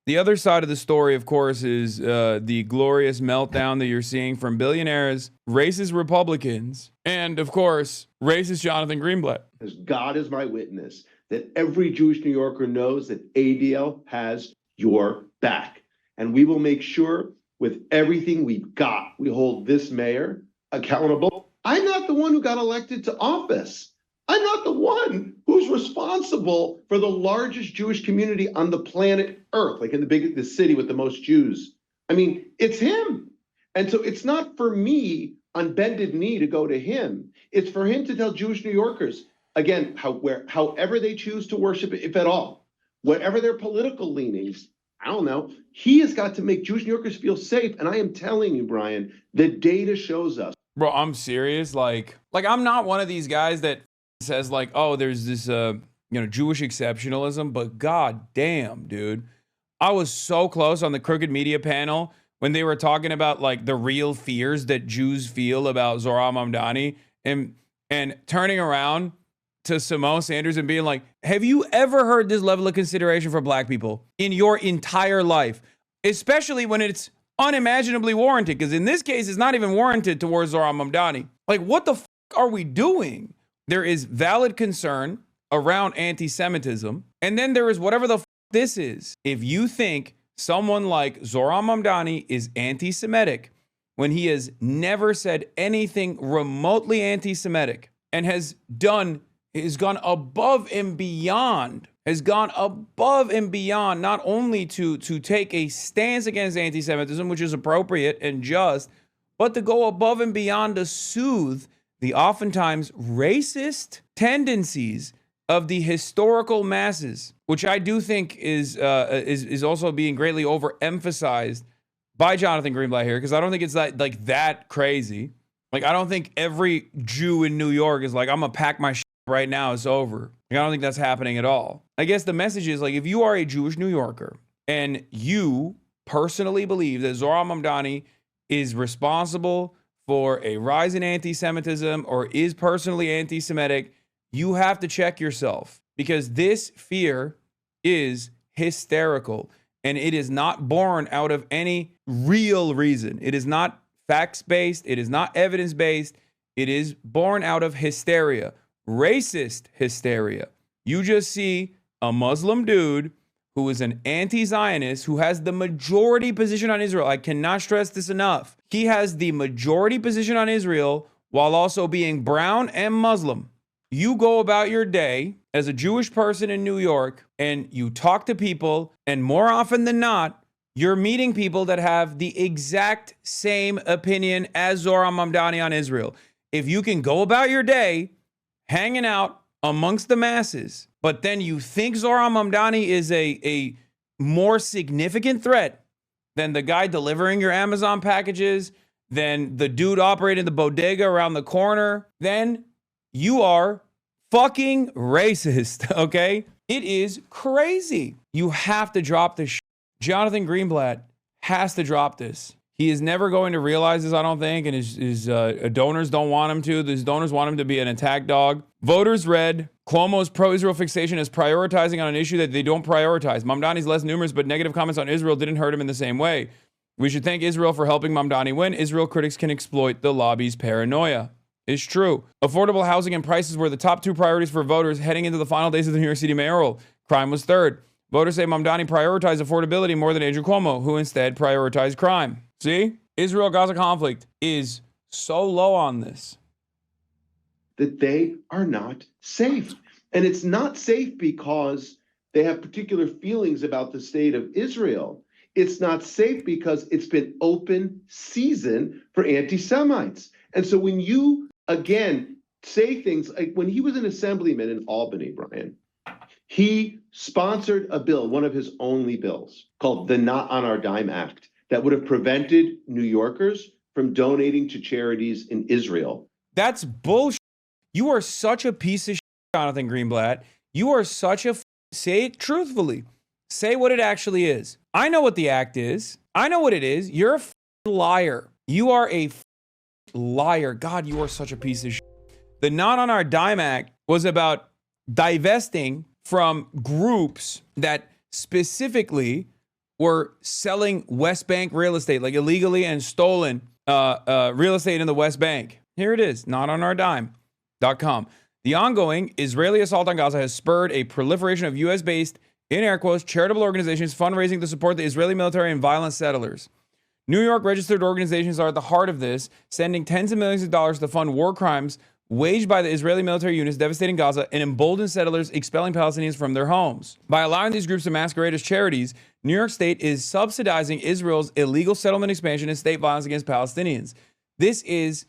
The other side of the story, of course, is the glorious meltdown that you're seeing from billionaires, racist Republicans, and, of course, racist Jonathan Greenblatt. As God is my witness, that every Jewish New Yorker knows that ADL has your back. And we will make sure with everything we've got, we hold this mayor accountable. I'm not the one who got elected to office. I'm not the one who's responsible for the largest Jewish community on the planet Earth, like in the city with the most Jews. I mean, it's him. And so it's not for me on bended knee to go to him. It's for him to tell Jewish New Yorkers, again, however they choose to worship, if at all, whatever their political leanings, I don't know, he has got to make Jewish New Yorkers feel safe. And I am telling you, Brian, the data shows us. Bro, I'm serious. Like I'm not one of these guys that says like, oh, there's this, Jewish exceptionalism, but god damn, dude. I was so close on the Crooked Media panel when they were talking about like the real fears that Jews feel about Zohran Mamdani and turning around to Simone Sanders and being like, have you ever heard this level of consideration for black people in your entire life? Especially when it's unimaginably warranted, because in this case, it's not even warranted towards Zohran Mamdani. Like, what the are we doing? There is valid concern around anti-Semitism, and then there is whatever the this is. If you think someone like Zohran Mamdani is anti-Semitic when he has never said anything remotely anti-Semitic and has gone above and beyond, not only to take a stance against anti-Semitism, which is appropriate and just, but to go above and beyond to soothe the oftentimes racist tendencies of the historical masses, which I do think is also being greatly overemphasized by Jonathan Greenblatt here, because I don't think it's that crazy. Like, I don't think every Jew in New York is like, I'm gonna pack my shit right now, it's over. Like, I don't think that's happening at all. I guess the message is like, if you are a Jewish New Yorker and you personally believe that Zohran Mamdani is responsible for a rise in anti-Semitism or is personally anti-Semitic, you have to check yourself, because this fear is hysterical and it is not born out of any real reason. It is not facts-based. It is not evidence-based. It is born out of hysteria, racist hysteria. You just see a Muslim dude who is an anti-Zionist, who has the majority position on Israel. I cannot stress this enough. He has the majority position on Israel while also being brown and Muslim. You go about your day as a Jewish person in New York and you talk to people, and more often than not, you're meeting people that have the exact same opinion as Zohran Mamdani on Israel. If you can go about your day hanging out amongst the masses, but then you think Zohran Mamdani is a more significant threat than the guy delivering your Amazon packages, than the dude operating the bodega around the corner, then you are fucking racist, okay? It is crazy. You have to drop this shit. Jonathan Greenblatt has to drop this. He is never going to realize this, I don't think, and his donors don't want him to. His donors want him to be an attack dog. Voters read Cuomo's pro-Israel fixation as prioritizing on an issue that they don't prioritize. Mamdani's less numerous, but negative comments on Israel didn't hurt him in the same way. We should thank Israel for helping Mamdani win. Israel critics can exploit the lobby's paranoia. It's true. Affordable housing and prices were the top two priorities for voters heading into the final days of the New York City mayoral. Crime was third. Voters say Mamdani prioritized affordability more than Andrew Cuomo, who instead prioritized crime. See? Israel-Gaza conflict is so low on this. That they are not safe. And it's not safe because they have particular feelings about the state of Israel. It's not safe because it's been open season for anti-Semites. And so when you, again, say things like when he was an assemblyman in Albany, Brian, he sponsored a bill, one of his only bills, called the Not on Our Dime Act, that would have prevented New Yorkers from donating to charities in Israel. That's bullshit. You are such a piece of shit, Jonathan Greenblatt. You are such a... Say it truthfully. Say what it actually is. I know what the act is. I know what it is. You're a liar. You are a liar. God, you are such a piece of shit. The Not on Our Dime Act was about divesting from groups that specifically were selling West Bank real estate, like illegally and stolen real estate in the West Bank. Here it is, notonourdime.com. The ongoing Israeli assault on Gaza has spurred a proliferation of U.S.-based, in air quotes, charitable organizations fundraising to support the Israeli military and violent settlers. New York registered organizations are at the heart of this, sending tens of millions of dollars to fund war crimes waged by the Israeli military units devastating Gaza and emboldened settlers expelling Palestinians from their homes. By allowing these groups to masquerade as charities, New York State is subsidizing Israel's illegal settlement expansion and state violence against Palestinians. This is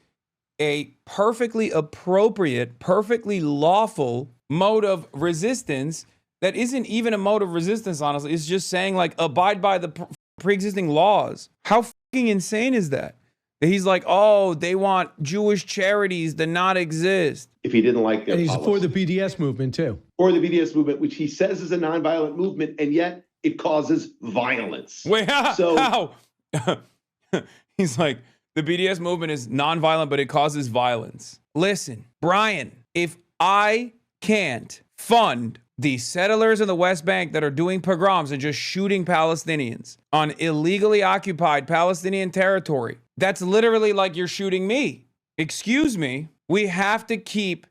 a perfectly appropriate, perfectly lawful mode of resistance that isn't even a mode of resistance, honestly. It's just saying, like, abide by the pre-existing laws. How fucking insane is that? He's like, oh, they want Jewish charities to not exist. If he didn't like their And he's policy. for the BDS movement, too. For the BDS movement, which he says is a nonviolent movement, and yet it causes violence. Wait, So- how? He's like, the BDS movement is nonviolent, but it causes violence. Listen, Brian, if I can't fund the settlers in the West Bank that are doing pogroms and just shooting Palestinians on illegally occupied Palestinian territory, that's literally like you're shooting me. Excuse me. We have to keep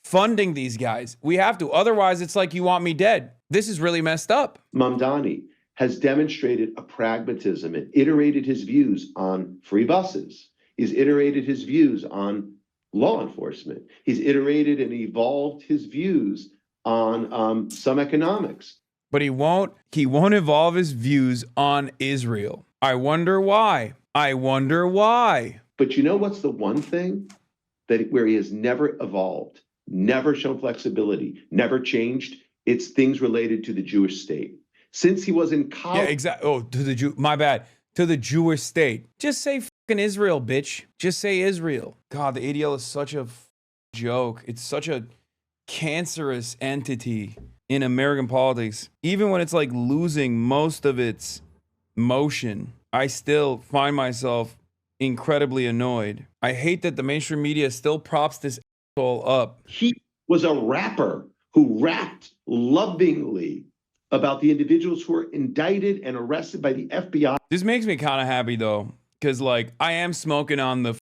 funding these guys. We have to. Otherwise, it's like you want me dead. This is really messed up. Mamdani has demonstrated a pragmatism and iterated his views on free buses. He's iterated his views on law enforcement. He's iterated and evolved his views on some economics. But he won't evolve his views on Israel. I wonder why. I wonder why. But you know what's the one thing that where he has never evolved, never shown flexibility, never changed? It's things related to the Jewish state. Since he was in college. Yeah, exactly. Oh, to the Jew. My bad. To the Jewish state. Just say fucking Israel, bitch. Just say Israel. God, the ADL is such a joke. It's such a cancerous entity in American politics. Even when it's like losing most of its motion, I still find myself incredibly annoyed. I hate that the mainstream media still props this asshole up. He was a rapper who rapped lovingly about the individuals who were indicted and arrested by the FBI. This makes me kind of happy though, because like I am smoking on the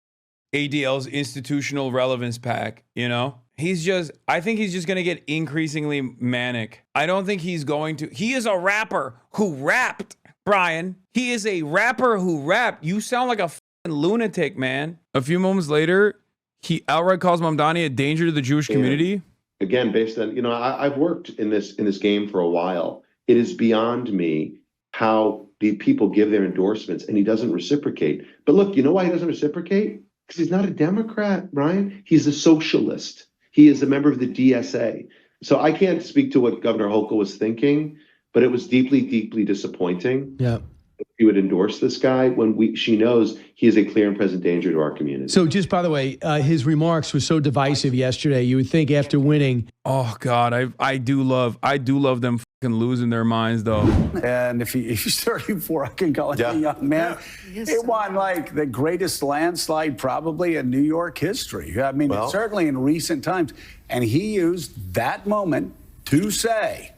ADL's institutional relevance pack, you know? I think he's just going to get increasingly manic. I don't think he's going to. He is a rapper who rapped, Brian. He is a rapper who rapped. You sound like a fucking lunatic, man. A few moments later, he outright calls Mamdani a danger to the Jewish community. Again, based on, I've worked in this game for a while. It is beyond me how the people give their endorsements and he doesn't reciprocate. But look, you know why he doesn't reciprocate? Because he's not a Democrat, Brian. He's a socialist. He is a member of the DSA. So I can't speak to what Governor Hochul was thinking, but it was deeply, deeply disappointing. Yeah. He would endorse this guy when she knows he is a clear and present danger to our community. So just by the way, his remarks were so divisive yesterday. You would think after winning. Oh God, I do love them fucking losing their minds though. And if he's 34, I can call him a young man. He won like the greatest landslide probably in New York history. I mean, certainly in recent times. And he used that moment to say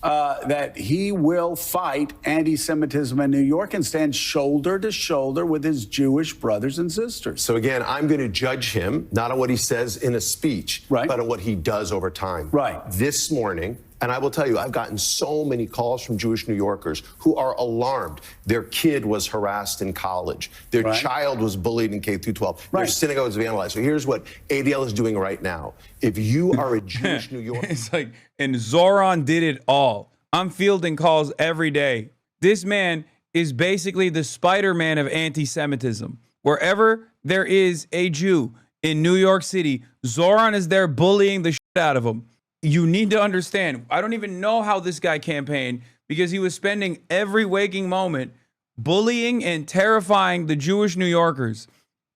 that he will fight anti-Semitism in New York and stand shoulder to shoulder with his Jewish brothers and sisters. So again, I'm going to judge him, not on what he says in a speech, but on what he does over time. This morning, and I will tell you, I've gotten so many calls from Jewish New Yorkers who are alarmed. Their kid was harassed in college. Their child was bullied in K through 12. Their synagogue was vandalized. So here's what ADL is doing right now. If you are a Jewish New Yorker. It's like, and Zoran did it all. I'm fielding calls every day. This man is basically the Spider-Man of anti-Semitism. Wherever there is a Jew in New York City, Zoran is there bullying the shit out of him. You need to understand, I don't even know how this guy campaigned because he was spending every waking moment bullying and terrifying the Jewish New Yorkers.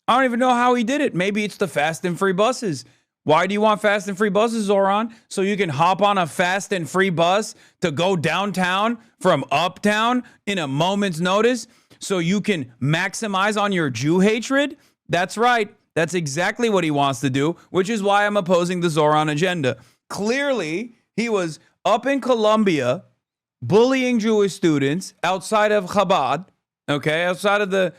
I don't even know how he did it. Maybe it's the fast and free buses. Why do you want fast and free buses, Zoran? So you can hop on a fast and free bus to go downtown from uptown in a moment's notice so you can maximize on your Jew hatred? That's right. That's exactly what he wants to do, which is why I'm opposing the Zoran agenda. Clearly, he was up in Colombia bullying Jewish students outside of Chabad, okay, outside of the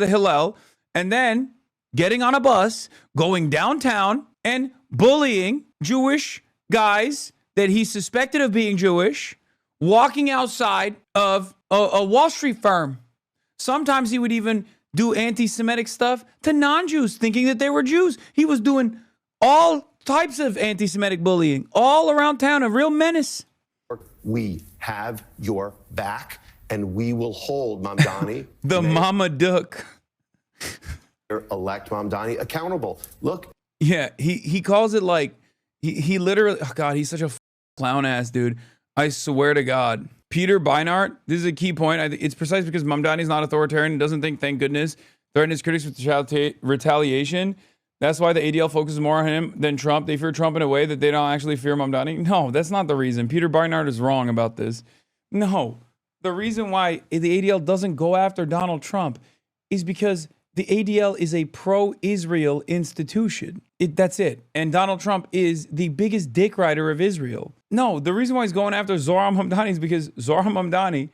Hillel, and then getting on a bus, going downtown and bullying Jewish guys that he suspected of being Jewish, walking outside of a Wall Street firm. Sometimes he would even do anti-Semitic stuff to non-Jews, thinking that they were Jews. He was doing all types of anti-Semitic bullying all around town, a real menace. We have your back, and we will hold Mamdani, the Mama Duck, elect Mamdani, accountable. Look. Yeah, he calls it like, he literally, oh God, he's such a clown ass dude. I swear to God. Peter Beinart, this is a key point. It's precise because Mamdani is not authoritarian and doesn't think, thank goodness, threaten his critics with retaliation. That's why the ADL focuses more on him than Trump. They fear Trump in a way that they don't actually fear Mamdani. No, that's not the reason. Peter Beinart is wrong about this. No, the reason why the ADL doesn't go after Donald Trump is because the ADL is a pro-Israel institution. That's it. And Donald Trump is the biggest dick rider of Israel. No, the reason why he's going after Zohran Mamdani is because Zohran Mamdani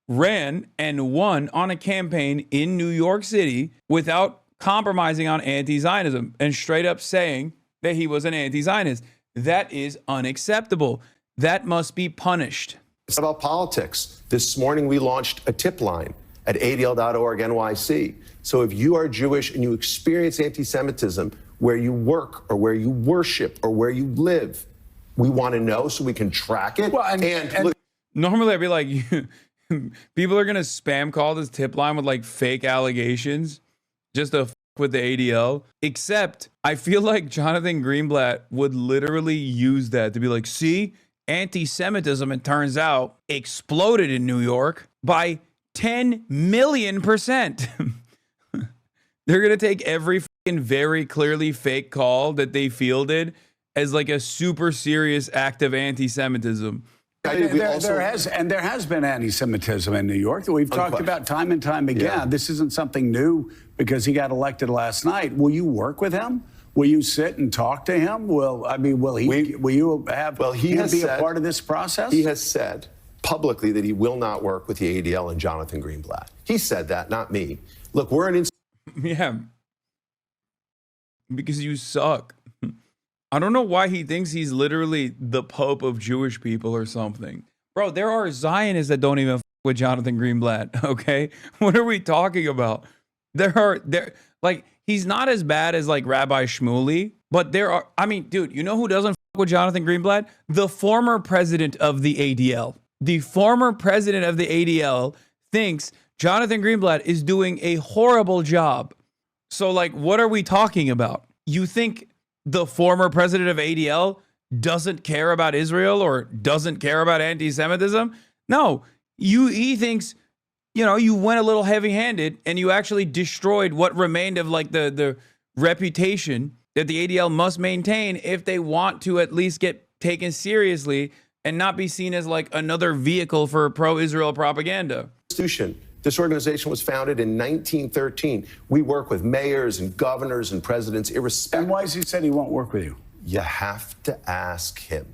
ran and won on a campaign in New York City without compromising on anti-Zionism and straight up saying that he was an anti-Zionist. That is unacceptable. That must be punished. It's about politics. This morning we launched a tip line at adl.org NYC. So if you are Jewish and you experience anti-Semitism where you work or where you worship or where you live, we want to know so we can track it. Well, and look, normally I'd be like, people are going to spam call this tip line with like fake allegations just to with the ADL. Except I feel like Jonathan Greenblatt would literally use that to be like, see, anti-Semitism, it turns out, exploded in New York by 10 million %. They're going to take every fucking very clearly fake call that they fielded as like a super serious act of anti-Semitism. There has been anti-Semitism in New York that we've talked about time and time again. Yeah. This isn't something new because he got elected last night. Will you work with him? Will you sit and talk to him? Will you have him be a part of this process? He has said publicly that he will not work with the ADL and Jonathan Greenblatt. He said that, not me. Look, we're an yeah, because you suck. I don't know why he thinks he's literally the Pope of Jewish people or something. Bro, there are Zionists that don't even with Jonathan Greenblatt, okay? What are we talking about? Like, he's not as bad as like Rabbi Shmuley, but there are, I mean, dude, you know who doesn't with Jonathan Greenblatt? The former president of the ADL. The former president of the ADL thinks Jonathan Greenblatt is doing a horrible job. So, like, what are we talking about? You think the former president of ADL doesn't care about Israel or doesn't care about anti-Semitism? No, he thinks, you know, you went a little heavy-handed and you actually destroyed what remained of like the reputation that the ADL must maintain if they want to at least get taken seriously and not be seen as like another vehicle for pro-Israel propaganda. This organization was founded in 1913. We work with mayors and governors and presidents irrespective. And why has he said he won't work with you? You have to ask him.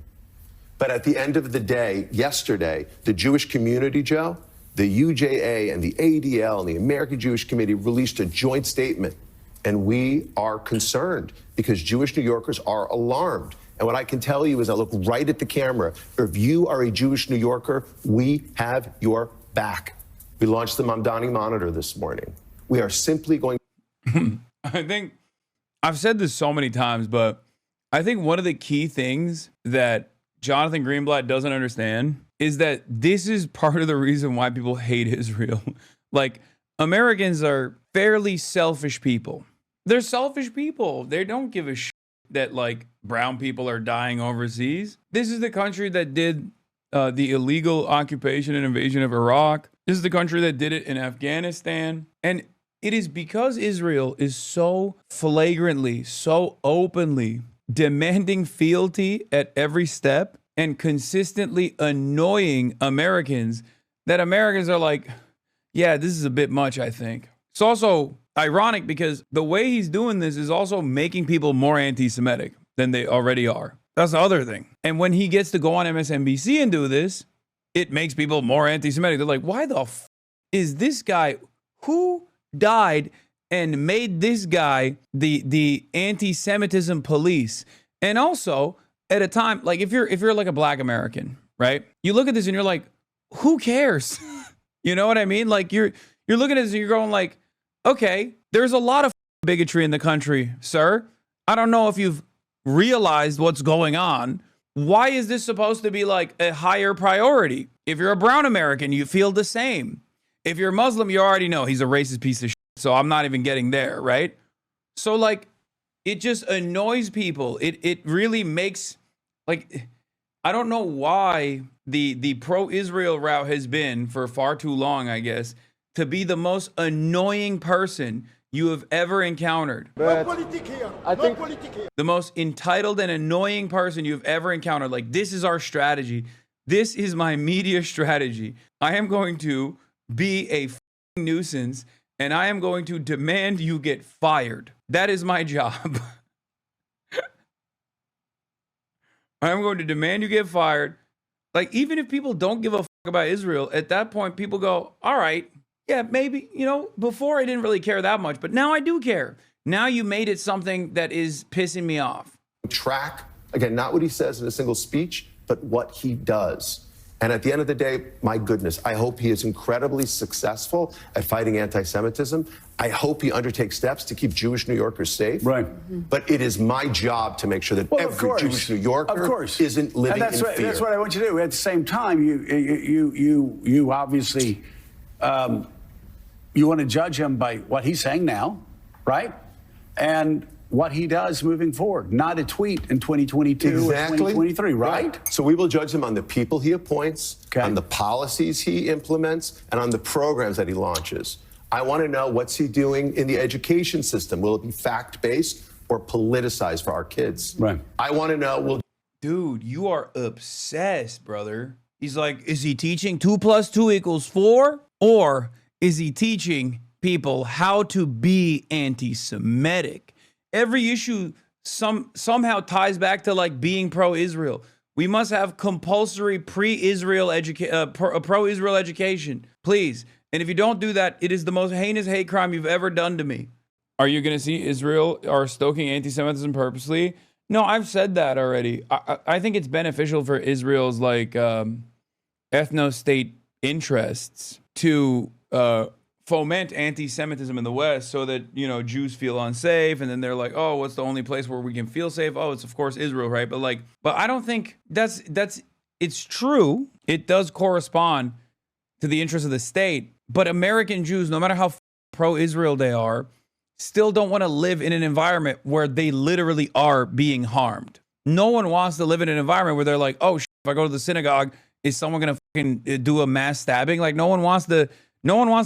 But at the end of the day, yesterday, the Jewish community, Joe, the UJA and the ADL and the American Jewish Committee released a joint statement. And we are concerned because Jewish New Yorkers are alarmed. And what I can tell you is I look right at the camera. If you are a Jewish New Yorker, we have your back. We launched the Mamdani Monitor this morning. We are simply going. I think I've said this so many times, but I think one of the key things that Jonathan Greenblatt doesn't understand is that this is part of the reason why people hate Israel. Like, Americans are fairly selfish people. They're selfish people. They don't give a shit that like brown people are dying overseas. This is the country that did the illegal occupation and invasion of Iraq. This is the country that did it in Afghanistan. And it is because Israel is so flagrantly, so openly demanding fealty at every step and consistently annoying Americans that Americans are like, yeah, this is a bit much, I think. It's also ironic because the way he's doing this is also making people more anti-Semitic than they already are. That's the other thing. And when he gets to go on MSNBC and do this, it makes people more anti-Semitic. They're like, why the f is this guy who died and made this guy the anti-Semitism police? And also at a time, like if you're like a black American, right? You look at this and you're like, who cares? You know what I mean? Like you're looking at this and you're going like, okay, there's a lot of bigotry in the country, sir. I don't know if you've realized what's going on. Why is this supposed to be like a higher priority? If you're a brown American, you feel the same. If you're Muslim, you already know he's a racist piece of shit. So I'm not even getting there, right? So like, it just annoys people. It really makes, like, I don't know why the pro-Israel route has been for far too long, I guess, to be the most annoying person you have ever encountered. But I think The most entitled and annoying person you've ever encountered. Like, this is our strategy. This is my media strategy. I am going to be a f***ing nuisance, and I am going to demand you get fired. That is my job. I am going to demand you get fired. Like, even if people don't give a f*** about Israel, at that point, people go, all right, yeah, maybe, you know, before I didn't really care that much, but now I do care. Now you made it something that is pissing me off. Track, again, not what he says in a single speech, but what he does. And at the end of the day, my goodness, I hope he is incredibly successful at fighting anti-Semitism. I hope he undertakes steps to keep Jewish New Yorkers safe. Right. But it is my job to make sure that every Jewish New Yorker isn't living in fear. That's what I want you to do. At the same time, you obviously you want to judge him by what he's saying now, right? And what he does moving forward, not a tweet in 2022 or 2023, right? So we will judge him on the people he appoints, on the policies he implements, and on the programs that he launches. I want to know, what's he doing in the education system? Will it be fact-based or politicized for our kids? Right. I want to know, Dude, you are obsessed, brother. He's like, is he teaching 2 + 2 = 4? Or is he teaching people how to be anti-Semitic? Every issue somehow ties back to like being pro-Israel. We must have compulsory pro-Israel education, please. And if you don't do that, it is the most heinous hate crime you've ever done to me. Are you going to see Israel are stoking anti-Semitism purposely? No, I've said that already. I think it's beneficial for Israel's like ethno-state interests to foment anti-Semitism in the West so that, you know, Jews feel unsafe. And then they're like, oh, what's the only place where we can feel safe? Oh, it's of course Israel, right? But I don't think it's true. It does correspond to the interests of the state. But American Jews, no matter how pro-Israel they are, still don't want to live in an environment where they literally are being harmed. No one wants to live in an environment where they're like, oh, if I go to the synagogue, is someone going to fucking do a mass stabbing? Like, no one wants to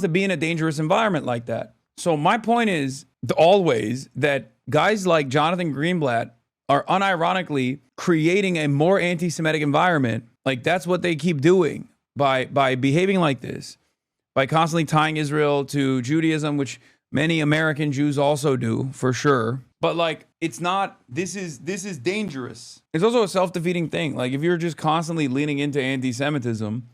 be in a dangerous environment like that. So my point is always that guys like Jonathan Greenblatt are unironically creating a more anti-Semitic environment. Like, that's what they keep doing by behaving like this, by constantly tying Israel to Judaism, which many American Jews also do, for sure. But like, it's not, this is dangerous. It's also a self-defeating thing. Like, if you're just constantly leaning into anti-Semitism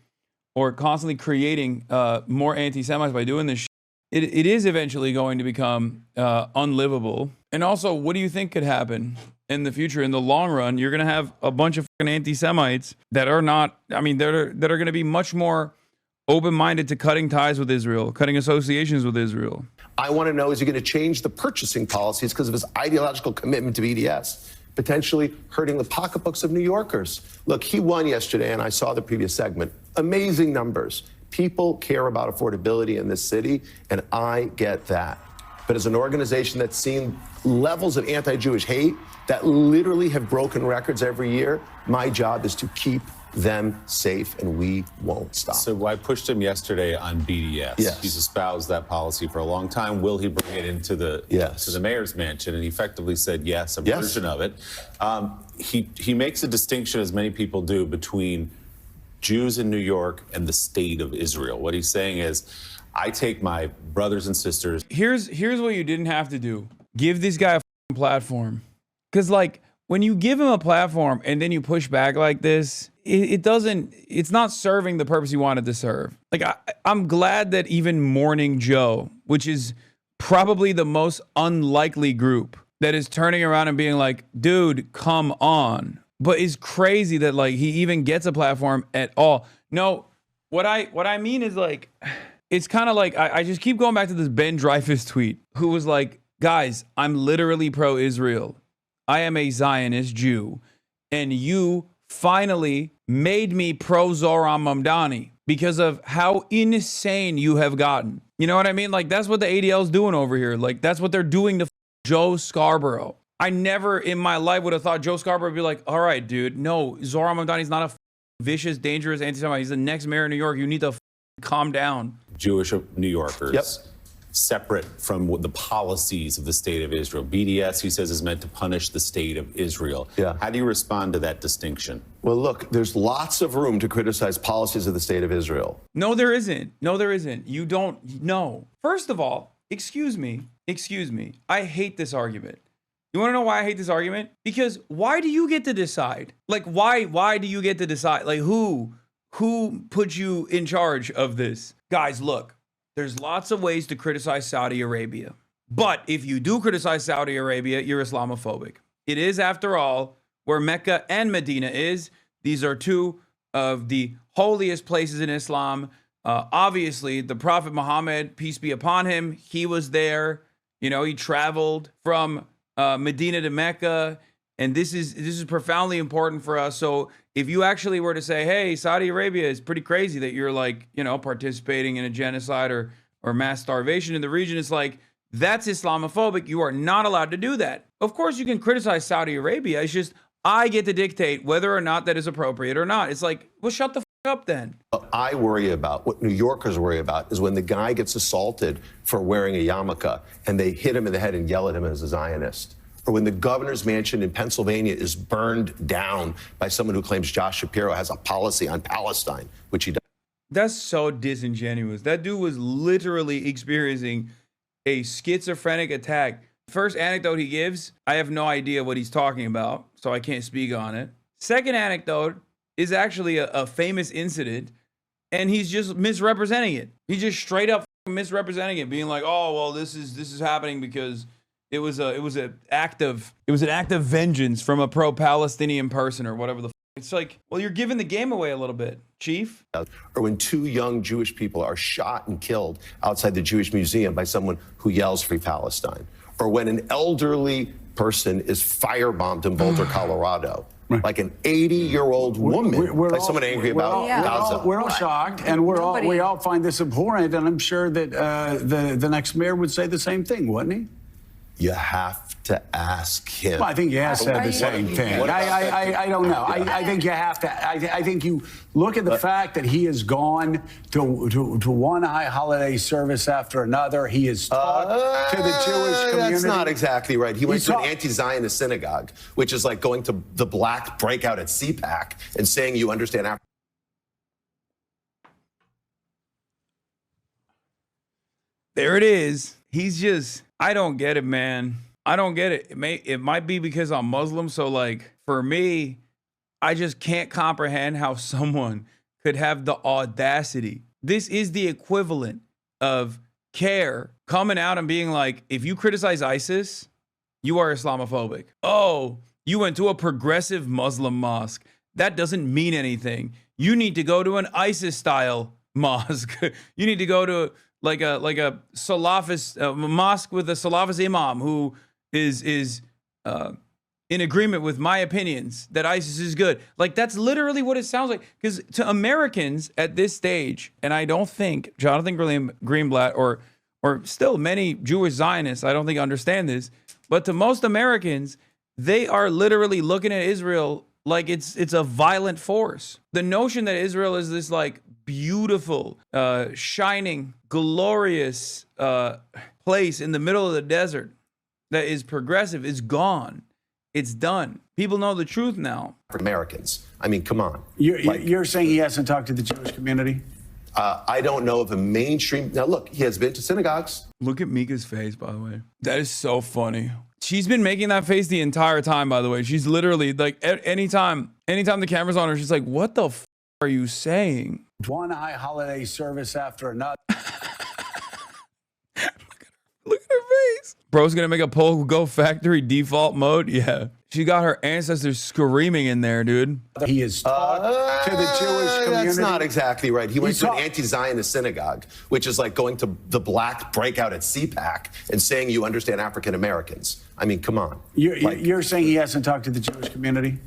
or constantly creating more anti-Semites by doing this shit, it is eventually going to become unlivable. And also, what do you think could happen in the future? In the long run, you're going to have a bunch of fucking anti-Semites that are not, I mean, that are going to be much more open-minded to cutting ties with Israel, cutting associations with Israel. I want to know, is he going to change the purchasing policies because of his ideological commitment to BDS, potentially hurting the pocketbooks of New Yorkers? Look, he won yesterday, and I saw the previous segment. Amazing numbers. People care about affordability in this city, and I get that. But as an organization that's seen levels of anti-Jewish hate that literally have broken records every year, my job is to keep them safe, and we won't stop. So I pushed him yesterday on BDS. Yes. He's espoused that policy for a long time. Will he bring it into the to the mayor's mansion? And he effectively said yes, a version of it. He makes a distinction, as many people do, between Jews in New York and the state of Israel. What he's saying is, I take my brothers and sisters. Here's what you didn't have to do. Give this guy a platform. Because like, when you give him a platform and then you push back like this, it's not serving the purpose you wanted to serve. Like, I'm glad that even Morning Joe, which is probably the most unlikely group that is turning around and being like, dude, come on. But it's crazy that like he even gets a platform at all. No, what I mean is like, it's kind of like, I just keep going back to this Ben Dreyfuss tweet, who was like, guys, I'm literally pro-Israel. I am a Zionist Jew. And you finally made me pro-Zohran Mamdani because of how insane you have gotten. You know what I mean? Like, that's what the ADL is doing over here. Like, that's what they're doing to Joe Scarborough. I never in my life would have thought Joe Scarborough would be like, all right, dude, no, Zohran Mamdani is not a vicious, dangerous anti-Semite. He's the next mayor of New York. You need to calm down. Jewish New Yorkers, separate from the policies of the state of Israel. BDS, he says, is meant to punish the state of Israel. Yeah. How do you respond to that distinction? Well, look, there's lots of room to criticize policies of the state of Israel. No, there isn't. No, there isn't. You don't know. First of all, excuse me. I hate this argument. You want to know why I hate this argument? Because why do you get to decide? Like, why do you get to decide? Like, who put you in charge of this? Guys, look, there's lots of ways to criticize Saudi Arabia. But if you do criticize Saudi Arabia, you're Islamophobic. It is, after all, where Mecca and Medina is. These are two of the holiest places in Islam. Obviously, the Prophet Muhammad, peace be upon him, he was there. You know, he traveled from Medina to Mecca, and this is profoundly important for us. So if you actually were to say, hey, Saudi Arabia is pretty crazy that you're like, you know, participating in a genocide or mass starvation in the region, it's like, that's Islamophobic. You are not allowed to do that. Of course, you can criticize Saudi Arabia. It's just, I get to dictate whether or not that is appropriate or not. It's like, well, shut the f up then. What I worry about, what New Yorkers worry about, is when the guy gets assaulted for wearing a yarmulke and they hit him in the head and yell at him as a Zionist. Or when the governor's mansion in Pennsylvania is burned down by someone who claims Josh Shapiro has a policy on Palestine, which he does. That's so disingenuous. That dude was literally experiencing a schizophrenic attack. First anecdote he gives, I have no idea what he's talking about, so I can't speak on it. Second anecdote is actually a famous incident, and he's just misrepresenting it. He's just straight up misrepresenting it, being like, "Oh, well, this is happening because it was an act of vengeance from a pro-Palestinian person or whatever the f-." It's like, well, you're giving the game away a little bit, Chief. Or when two young Jewish people are shot and killed outside the Jewish Museum by someone who yells "Free Palestine." Or when an elderly person is firebombed in Boulder, Colorado. Like an 80-year-old woman, like someone angry about Gaza. We're all shocked, and we all find this abhorrent, and I'm sure that the next mayor would say the same thing, wouldn't he? You have to ask him. Well, I think he has said the same thing. I don't know. I think you have to. I think you look at the fact that he has gone to one high holiday service after another. He has talked to the Jewish community. That's not exactly right. He went to an anti-Zionist synagogue, which is like going to the black breakout at CPAC and saying you understand Africa. There it is. He's just, I don't get it, man. I don't get it. It might be because I'm Muslim. So like for me, I just can't comprehend how someone could have the audacity. This is the equivalent of CARE coming out and being like, if you criticize ISIS, you are Islamophobic. Oh, you went to a progressive Muslim mosque. That doesn't mean anything. You need to go to an ISIS-style mosque. You need to go to like a Salafist mosque with a Salafist imam who is in agreement with my opinions that ISIS is good. Like, that's literally what it sounds like. Because to Americans at this stage, and I don't think Jonathan Greenblatt or still many Jewish Zionists, I don't think understand this, but to most Americans, they are literally looking at Israel like it's a violent force. The notion that Israel is this like beautiful, shining, glorious place in the middle of the desert that is progressive is gone. It's done. People know the truth now. For Americans. I mean, come on. You're saying he hasn't talked to the Jewish community? I don't know of a mainstream. Now, look, he has been to synagogues. Look at Mika's face, by the way. That is so funny. She's been making that face the entire time, by the way. She's literally like, anytime the camera's on her, she's like, what the f are you saying? One high holiday service after another. Look at her face. Bro's gonna make a poll go factory default mode. Yeah. She got her ancestors screaming in there, dude. He is taught to the Jewish community. That's not exactly right. He went to an anti-Zionist synagogue, which is like going to the black breakout at CPAC and saying you understand African Americans. I mean, come on. You're saying he hasn't talked to the Jewish community?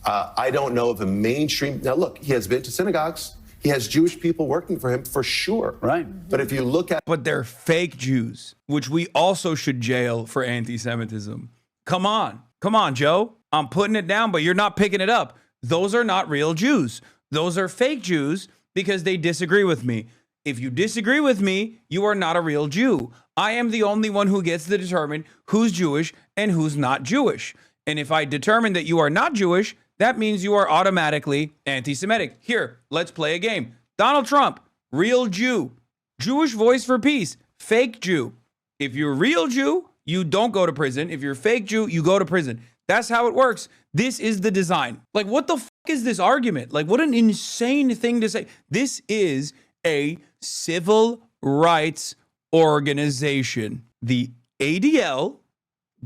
I don't know of a mainstream. Now, look, he has been to synagogues. He has Jewish people working for him for sure. Right. But if you look at. But they're fake Jews, which we also should jail for anti-Semitism. Come on. Come on, Joe. I'm putting it down, but you're not picking it up. Those are not real Jews. Those are fake Jews because they disagree with me. If you disagree with me, you are not a real Jew. I am the only one who gets to determine who's Jewish and who's not Jewish. And if I determine that you are not Jewish, that means you are automatically anti-Semitic. Here, let's play a game. Donald Trump, real Jew. Jewish voice for peace, fake Jew. If you're a real Jew, you don't go to prison. If you're a fake Jew, you go to prison. That's how it works. This is the design. Like, what the f is this argument? Like, what an insane thing to say. This is a civil rights organization. The ADL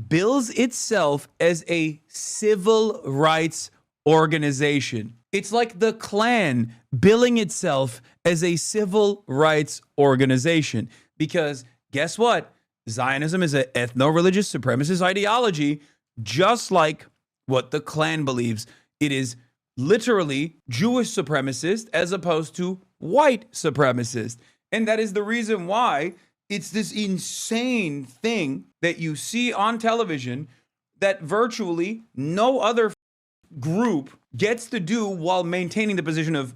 bills itself as a civil rights organization. It's like the Klan billing itself as a civil rights organization. Because guess what? Zionism is an ethno-religious supremacist ideology, just like what the Klan believes. It is literally Jewish supremacist as opposed to white supremacist. And that is the reason why it's this insane thing that you see on television that virtually no other group gets to do while maintaining the position of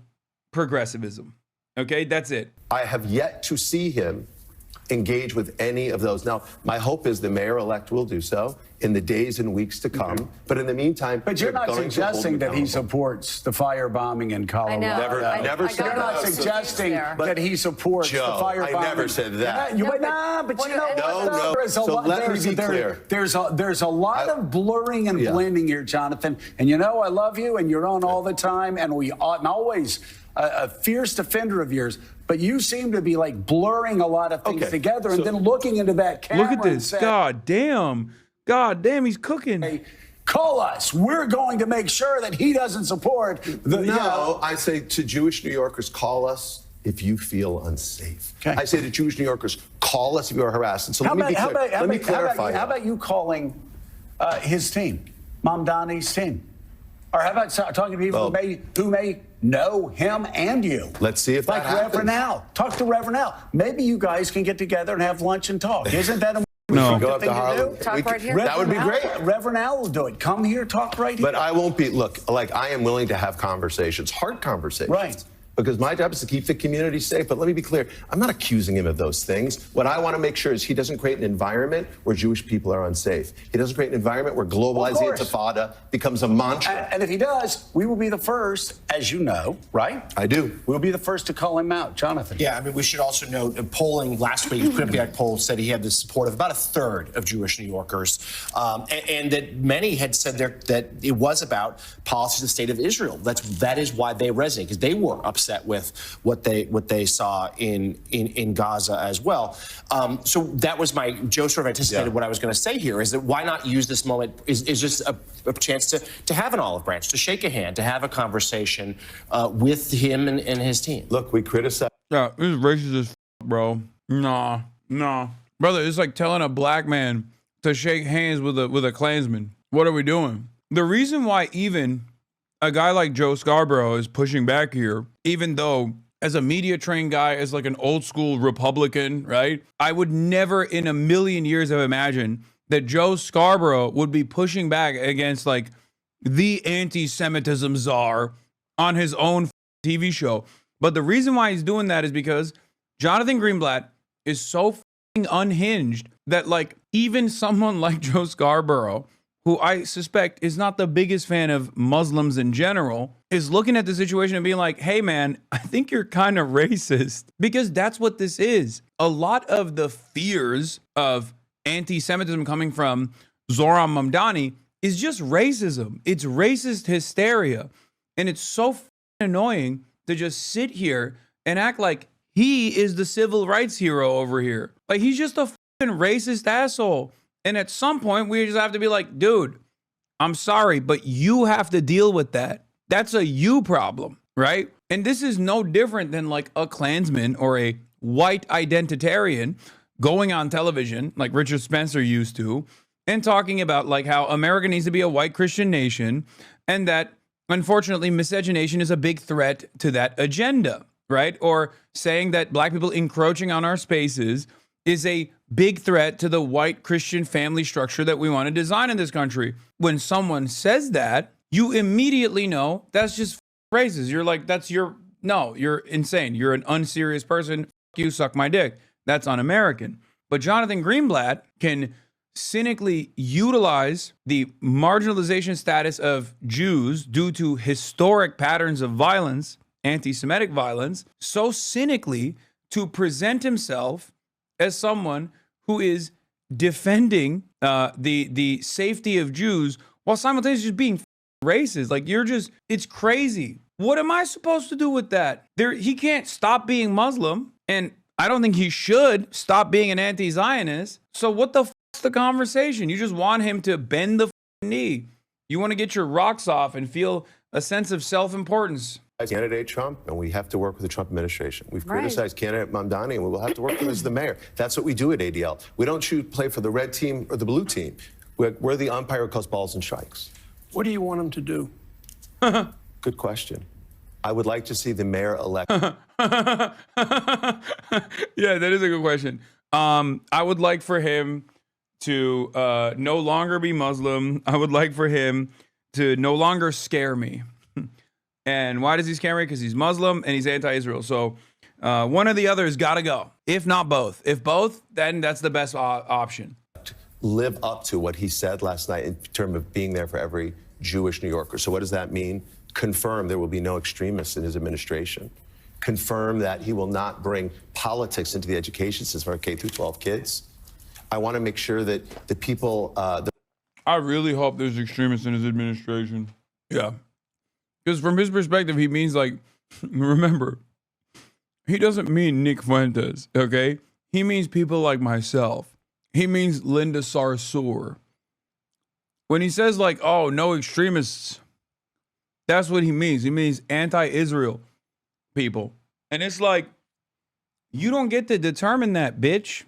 progressivism. Okay, that's it. I have yet to see him engage with any of those. Now, my hope is the mayor-elect will do so in the days and weeks to come. But in the meantime, but you're not suggesting that he supports the firebombing in Colorado. Never said You're not suggesting that he supports the firebombing. I never said that. No. So let me be clear. There's a lot of blurring and blending here, Jonathan. And you know I love you, and you're on all the time, and we ought and always a fierce defender of yours. But you seem to be like blurring a lot of things together and then looking into that camera. Look at this. God damn, he's cooking. Hey, call us. We're going to make sure that he doesn't support the. I say to Jewish New Yorkers, call us if you feel unsafe. Okay. I say to Jewish New Yorkers, call us if you are harassed. And so let me clarify. How about you calling his team, Mamdani's team? Or how about talking to people who may know him and you? Let's see if that happens. Reverend Al. Talk to Reverend Al. Maybe you guys can get together and have lunch and talk. Isn't that a no. Go up to Harlem. Talk right here. That would be great. Reverend Al will do it. Come here, talk right here. But I won't be, look, like I am willing to have conversations, hard conversations. Right. Because my job is to keep the community safe. But let me be clear, I'm not accusing him of those things. What I want to make sure is he doesn't create an environment where Jewish people are unsafe. He doesn't create an environment where globalizing intifada becomes a mantra. And if he does, we will be the first, as you know, right? I do. We'll be the first to call him out. Jonathan. Yeah, I mean, we should also note, polling last week, Greenblatt poll said he had the support of about a third of Jewish New Yorkers, and that many had said that it was about policies of the state of Israel. That is why they resonate, because they were upset with what they saw in Gaza as well. So that was Joe sort of anticipated what I was going to say here, is that why not use this moment is just a chance to have an olive branch, to shake a hand, to have a conversation with him and his team. Look, we criticize. Yeah, this is racist as bro. Nah. Brother, it's like telling a black man to shake hands with a Klansman. What are we doing? The reason why even a guy like Joe Scarborough is pushing back here, even though as a media trained guy, as like an old school Republican, right? I would never in a million years have imagined that Joe Scarborough would be pushing back against like the anti-Semitism czar on his own TV show. But the reason why he's doing that is because Jonathan Greenblatt is so unhinged that like even someone like Joe Scarborough, who I suspect is not the biggest fan of Muslims in general, is looking at the situation and being like, hey man, I think you're kind of racist. Because that's what this is. A lot of the fears of anti-Semitism coming from Zohran Mamdani is just racism. It's racist hysteria. And it's so annoying to just sit here and act like he is the civil rights hero over here. Like, he's just a racist asshole. And at some point, we just have to be like, dude, I'm sorry, but you have to deal with that. That's a you problem, right? And this is no different than like a Klansman or a white identitarian going on television like Richard Spencer used to and talking about like how America needs to be a white Christian nation and that unfortunately miscegenation is a big threat to that agenda, right? Or saying that black people encroaching on our spaces is a big threat to the white Christian family structure that we want to design in this country. When someone says that, you immediately know that's just racist. You're like, you're insane. You're an unserious person. You suck my dick. That's un-American. But Jonathan Greenblatt can cynically utilize the marginalization status of Jews due to historic patterns of violence, anti-Semitic violence, so cynically to present himself as someone who is defending the safety of Jews while simultaneously just being racist. Like, it's crazy. What am I supposed to do with that? He can't stop being Muslim, and I don't think he should stop being an anti-Zionist. So what the f***'s the conversation? You just want him to bend the knee. You want to get your rocks off and feel a sense of self-importance. Candidate Trump, and we have to work with the Trump administration. We've criticized candidate Mamdani, and we will have to work with him as the mayor. That's what we do at ADL. We don't play for the red team or the blue team. We're the umpire who calls balls and strikes. What do you want him to do? Good question. I would like to see the mayor elect. Yeah, that is a good question. I would like for him to no longer be Muslim. I would like for him to no longer scare me. And why does he scare me? Because he's Muslim and he's anti-Israel. So one or the other has got to go, if not both. If both, then that's the best option. Live up to what he said last night in terms of being there for every Jewish New Yorker. So what does that mean? Confirm there will be no extremists in his administration. Confirm that he will not bring politics into the education system for K through 12 kids. I want to make sure that the people... I really hope there's extremists in his administration. Yeah. Because from his perspective, he means like, remember, he doesn't mean Nick Fuentes, okay? He means people like myself. He means Linda Sarsour. When he says like, oh, no extremists, that's what he means. He means anti-Israel people. And it's like, you don't get to determine that, bitch.